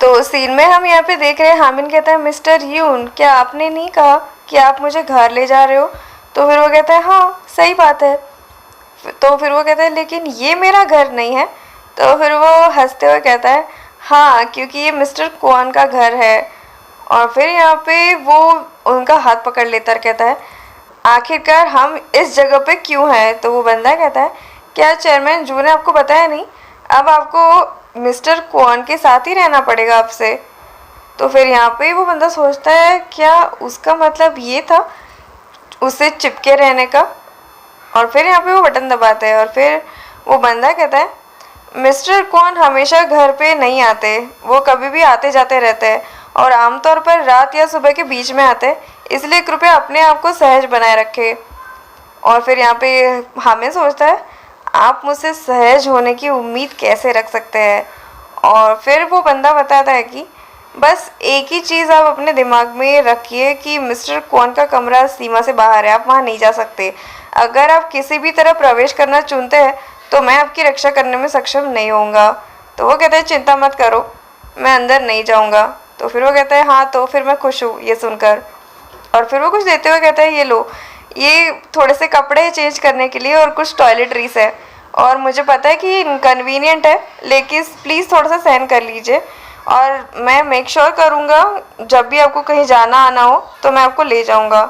तो सीन में हम यहाँ पे देख रहे हैं हामिन कहता है मिस्टर यून क्या आपने नहीं कहा कि आप मुझे घर ले जा रहे हो? तो फिर वो कहता है हाँ सही बात है। तो फिर वो कहता है लेकिन ये मेरा घर नहीं है। तो फिर वो हंसते हुए कहता है हाँ क्योंकि ये मिस्टर क्वान का घर है। और फिर यहाँ पे वो उनका हाथ पकड़ लेता है, कहता है आखिरकार हम इस जगह पे क्यों हैं? तो वो बंदा कहता है क्या चेयरमैन जू ने आपको बताया नहीं? अब आपको मिस्टर क्वान के साथ ही रहना पड़ेगा आपसे। तो फिर यहाँ पे वो बंदा सोचता है क्या उसका मतलब ये था उससे चिपके रहने का? और फिर यहाँ पे वो बटन दबाता है और फिर वो बंदा कहता है मिस्टर क्वान हमेशा घर पे नहीं आते, वो कभी भी आते जाते रहते हैं और आमतौर पर रात या सुबह के बीच में आते हैं, इसलिए कृपया अपने आप को सहज बनाए रखें। और फिर यहाँ पे हमें सोचता है आप मुझसे सहज होने की उम्मीद कैसे रख सकते हैं? और फिर वो बंदा बताता है कि बस एक ही चीज़ आप अपने दिमाग में रखिए कि मिस्टर क्वान का कमरा सीमा से बाहर है, आप वहाँ नहीं जा सकते। अगर आप किसी भी तरह प्रवेश करना चुनते हैं तो मैं आपकी रक्षा करने में सक्षम नहीं होऊंगा। तो वो कहता है चिंता मत करो, मैं अंदर नहीं जाऊंगा। तो फिर वो कहता है हाँ तो फिर मैं खुश हूँ ये सुनकर। और फिर वो कुछ देते हुए कहता है ये लो, ये थोड़े से कपड़े चेंज करने के लिए और कुछ टॉयलेटरीज है, और मुझे पता है कि ये इनकन्वीनियंट है लेकिन प्लीज़ थोड़ा सा सहन कर लीजिए, और मैं मेक श्योर करूँगा जब भी आपको कहीं जाना आना हो तो मैं आपको ले जाऊँगा।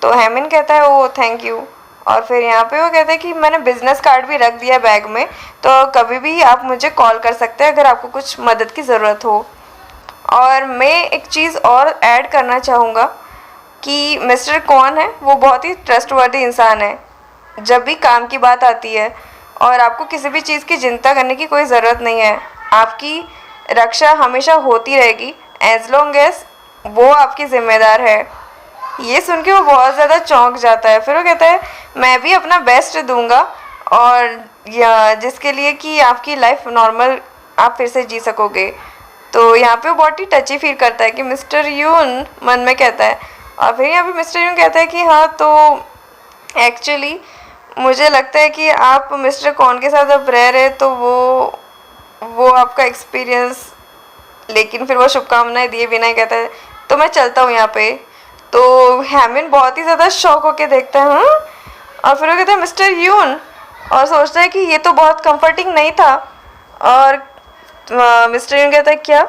तो हेमिन कहता है ओ थैंक यू। और फिर यहाँ पे वो कहते हैं कि मैंने बिजनेस कार्ड भी रख दिया बैग में, तो कभी भी आप मुझे कॉल कर सकते हैं अगर आपको कुछ मदद की ज़रूरत हो। और मैं एक चीज़ और ऐड करना चाहूँगा कि मिस्टर कौन है वो बहुत ही ट्रस्टवर्दी इंसान है जब भी काम की बात आती है, और आपको किसी भी चीज़ की चिंता करने की कोई ज़रूरत नहीं है। आपकी रक्षा हमेशा होती रहेगी एज लॉन्ग एज वो आपकी ज़िम्मेदार है। ये सुन के वो बहुत ज़्यादा चौंक जाता है। फिर वो कहता है मैं भी अपना बेस्ट दूंगा और जिसके लिए कि आपकी लाइफ नॉर्मल आप फिर से जी सकोगे। तो यहाँ पे वो बहुत ही टची फील करता है कि मिस्टर यून मन में कहता है। और फिर यहाँ पे मिस्टर यून कहता है कि हाँ तो एक्चुअली मुझे लगता है कि आप मिस्टर कॉन के साथ अब रह रहे तो वो आपका एक्सपीरियंस, लेकिन फिर वो शुभकामनाएं दिए बिना ही कहता है तो मैं चलता हूँ यहाँ पे। तो हैमिन बहुत ही ज़्यादा शौक होके देखता है हाँ। और फिर वो कहता है मिस्टर यून, और सोचता है कि ये तो बहुत कंफर्टिंग नहीं था। और मिस्टर यून कहता है क्या?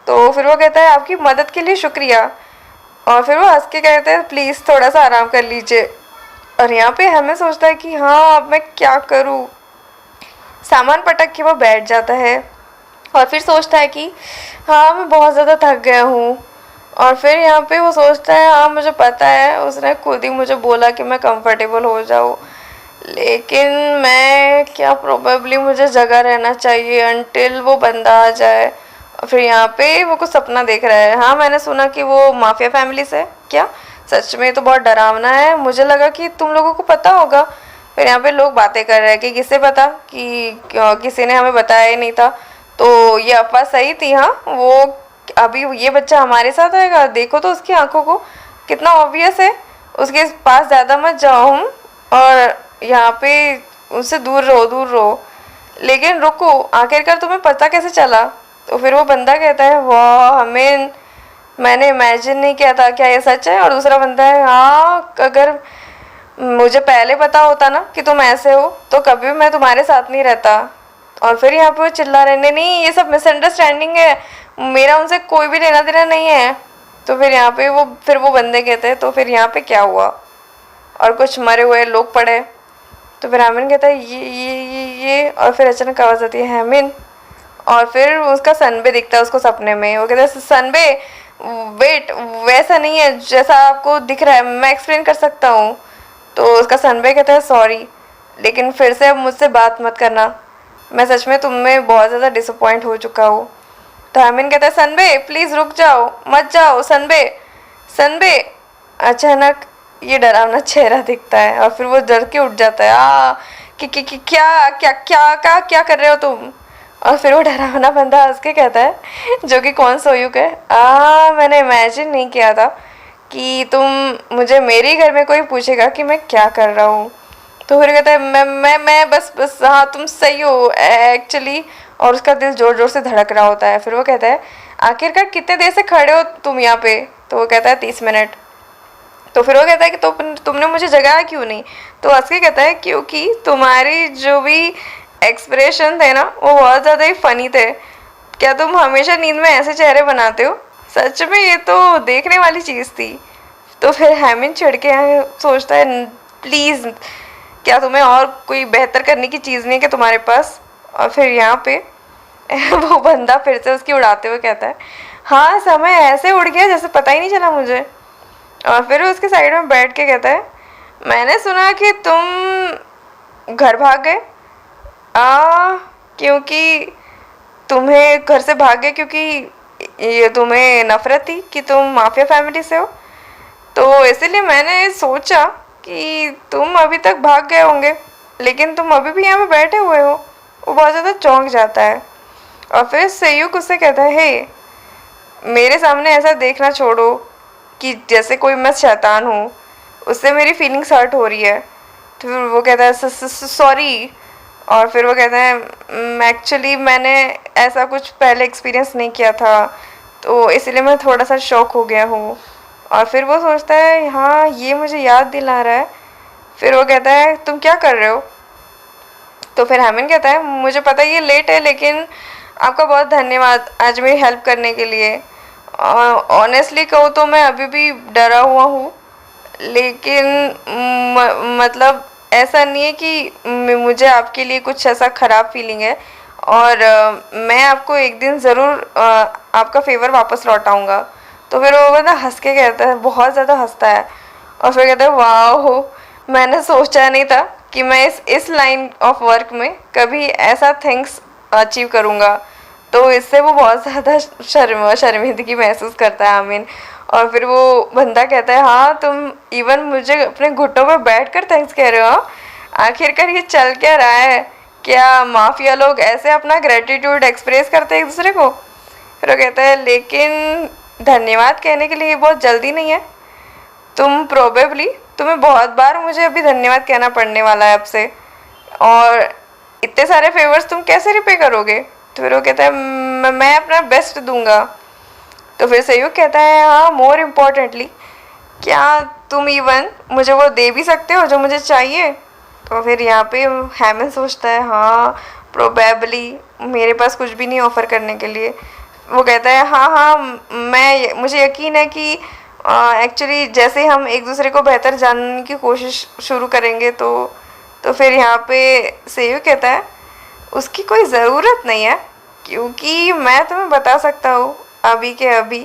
तो फिर वो कहता है आपकी मदद के लिए शुक्रिया। और फिर वो हंस के कहते हैं प्लीज़ थोड़ा सा आराम कर लीजिए। और यहाँ पे हमें सोचता है कि हाँ अब मैं क्या करूँ। सामान पटक के वो बैठ जाता है और फिर सोचता है कि हाँ मैं बहुत ज़्यादा थक गया हूँ। और फिर यहाँ पे वो सोचता है हाँ मुझे पता है उसने खुद ही मुझे बोला कि मैं कंफर्टेबल हो जाऊँ, लेकिन मैं क्या प्रोबेबली मुझे जगह रहना चाहिए अनटिल वो बंदा आ जाए। और फिर यहाँ पे वो कुछ सपना देख रहा है। हाँ मैंने सुना कि वो माफिया फैमिली से, क्या सच में? तो बहुत डरावना है, मुझे लगा कि तुम लोगों को पता होगा। फिर यहाँ पे लोग बातें कर रहे हैं कि किससे पता, कि किसी ने हमें बताया ही नहीं था। तो ये अफवाह सही थी हाँ, वो अभी ये बच्चा हमारे साथ आएगा, देखो तो उसकी आंखों को कितना ऑब्वियस है, उसके पास ज़्यादा मत जाओ हम, और यहाँ पे उससे दूर रहो दूर रहो। लेकिन रुको आखिरकार तुम्हें पता कैसे चला? तो फिर वो बंदा कहता है वाह हमें, मैंने इमेजिन नहीं किया था, क्या ये सच है? और दूसरा बंदा है हाँ अगर मुझे पहले पता होता ना कि तुम ऐसे हो तो कभी भी मैं तुम्हारे साथ नहीं रहता। और फिर यहाँ पे वो चिल्ला रहे नहीं ये सब मिसअंडरस्टैंडिंग है, मेरा उनसे कोई भी लेना देना नहीं है। तो फिर यहाँ पे वो बंदे कहते हैं तो फिर यहाँ पे क्या हुआ? और कुछ मरे हुए लोग पड़े। तो फिर हैमिन कहता है ये और फिर अचानक आवाज़ आती है हैमिन, और फिर उसका सनबे दिखता है उसको सपने में। वो कहता है सनबे वेट वैसा नहीं है जैसा आपको दिख रहा है, मैं एक्सप्लेन कर सकता हूँ। तो उसका सनबे कहता है सॉरी, लेकिन फिर से अब मुझसे बात मत करना, मैं सच में तुम में बहुत ज़्यादा डिसअपॉइंट हो चुका हूँ। तो हैमिन कहता है सनबे प्लीज़ रुक जाओ मत जाओ सनबे सनबे। अचानक ये डरावना चेहरा दिखता है और फिर वो डर के उठ जाता है कि क्या क्या क्या क्या क्या कर रहे हो तुम? और फिर वो डरावना बंदा हंस के कहता है जो कि कौन सोयूक है, मैंने इमेजिन नहीं किया था कि तुम मुझे मेरे ही घर में कोई पूछेगा कि मैं क्या कर रहा हूँ। तो फिर कहता है मैं बस हाँ तुम सही हो एक्चुअली। और उसका दिल ज़ोर ज़ोर से धड़क रहा होता है। फिर वो कहता है आखिरकार कितने देर से खड़े हो तुम यहाँ पे? तो वो कहता है 30 मिनट। तो फिर वो कहता है कि तुमने मुझे जगाया क्यों नहीं? तो हंस के कहता है क्योंकि तुम्हारी जो भी एक्सप्रेशन थे ना वो बहुत ज़्यादा ही फनी थे। क्या तुम हमेशा नींद में ऐसे चेहरे बनाते हो? सच में ये तो देखने वाली चीज़ थी। तो फिर हैमिन चिढ़ के सोचता है प्लीज़ क्या तुम्हें और कोई बेहतर करने की चीज़ नहीं है कि तुम्हारे पास? और फिर यहाँ पे वो बंदा फिर से उसकी उड़ाते हुए कहता है हाँ समय ऐसे उड़ गया जैसे पता ही नहीं चला मुझे। और फिर वो उसके साइड में बैठ के कहता है मैंने सुना कि तुम घर भाग गए। क्योंकि तुम्हें घर से भाग गए क्योंकि ये तुम्हें नफरत थी कि तुम माफिया फैमिली से हो, तो इसीलिए मैंने सोचा कि तुम अभी तक भाग गए होंगे लेकिन तुम अभी भी यहाँ पे बैठे हुए हो। वो बहुत ज़्यादा चौंक जाता है। और फिर सेयुक उससे कहता है हे मेरे सामने ऐसा देखना छोड़ो कि जैसे कोई मैं शैतान हूँ, उससे मेरी फीलिंग्स हर्ट हो रही है। तो फिर वो कहता है सॉरी। और फिर वो कहता है एक्चुअली मैंने ऐसा कुछ पहले एक्सपीरियंस नहीं किया था तो इसलिए मैं थोड़ा सा शॉक हो गया हूँ। और फिर वो सोचता है हाँ ये मुझे याद दिला रहा है। फिर वो कहता है तुम क्या कर रहे हो? तो फिर हैमिन कहता है मुझे पता है ये लेट है लेकिन आपका बहुत धन्यवाद आज मेरी हेल्प करने के लिए। ऑनेस्टली कहूँ तो मैं अभी भी डरा हुआ हूँ लेकिन मतलब ऐसा नहीं है कि मुझे आपके लिए कुछ ऐसा ख़राब फीलिंग है। और मैं आपको एक दिन ज़रूर आपका फेवर वापस लौटाऊंगा। तो फिर वो बंदा हंस के कहता है बहुत ज़्यादा हंसता है। और फिर कहता है वाह मैंने सोचा नहीं था कि मैं इस लाइन ऑफ वर्क में कभी ऐसा थिंग्स अचीव करूँगा। तो इससे वो बहुत ज़्यादा शर्मिंदगी महसूस करता है आमीन। और फिर वो बंदा कहता है हाँ तुम इवन मुझे अपने घुटनों पर बैठ कर थैंक्स कह रहे हो? आखिरकार ये चल क्या रहा है? क्या माफिया लोग ऐसे अपना ग्रेटिट्यूड एक्सप्रेस करते हैं एक दूसरे को? फिर वो कहता है लेकिन धन्यवाद कहने के लिए बहुत जल्दी नहीं है। तुम्हें बहुत बार मुझे अभी धन्यवाद कहना पड़ने वाला है अब से। और इतने सारे फेवर्स तुम कैसे रिपे करोगे? तो फिर वो कहता है मैं अपना बेस्ट दूंगा। तो फिर सेयुक कहता है हाँ मोर इम्पोर्टेंटली क्या तुम इवन मुझे वो दे भी सकते हो जो मुझे चाहिए? तो फिर यहाँ पे हैमन सोचता है हाँ प्रोबेबली मेरे पास कुछ भी नहीं ऑफ़र करने के लिए। वो कहता है हाँ मुझे यकीन है कि एक्चुअली जैसे हम एक दूसरे को बेहतर जानने की कोशिश शुरू करेंगे तो फिर यहाँ पे सेयुक कहता है उसकी कोई ज़रूरत नहीं है क्योंकि मैं तुम्हें बता सकता हूँ अभी के अभी।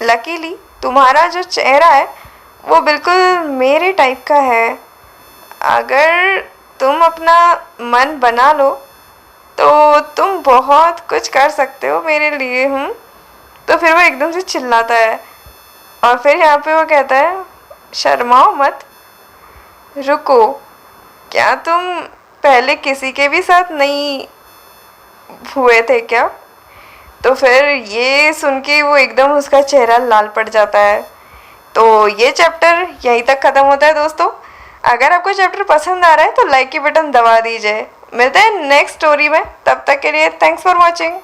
लकीली तुम्हारा जो चेहरा है वो बिल्कुल मेरे टाइप का है। अगर तुम अपना मन बना लो तो तुम बहुत कुछ कर सकते हो मेरे लिए। तो फिर वो एकदम से चिल्लाता है। और फिर यहाँ पे वो कहता है शर्माओ मत, रुको क्या तुम पहले किसी के भी साथ नहीं हुए थे क्या? तो फिर ये सुन के वो एकदम उसका चेहरा लाल पड़ जाता है। तो ये चैप्टर यहीं तक ख़त्म होता है दोस्तों। अगर आपको चैप्टर पसंद आ रहा है तो लाइक की बटन दबा दीजिए। मिलते हैं नेक्स्ट स्टोरी में, तब तक के लिए थैंक्स फॉर वॉचिंग।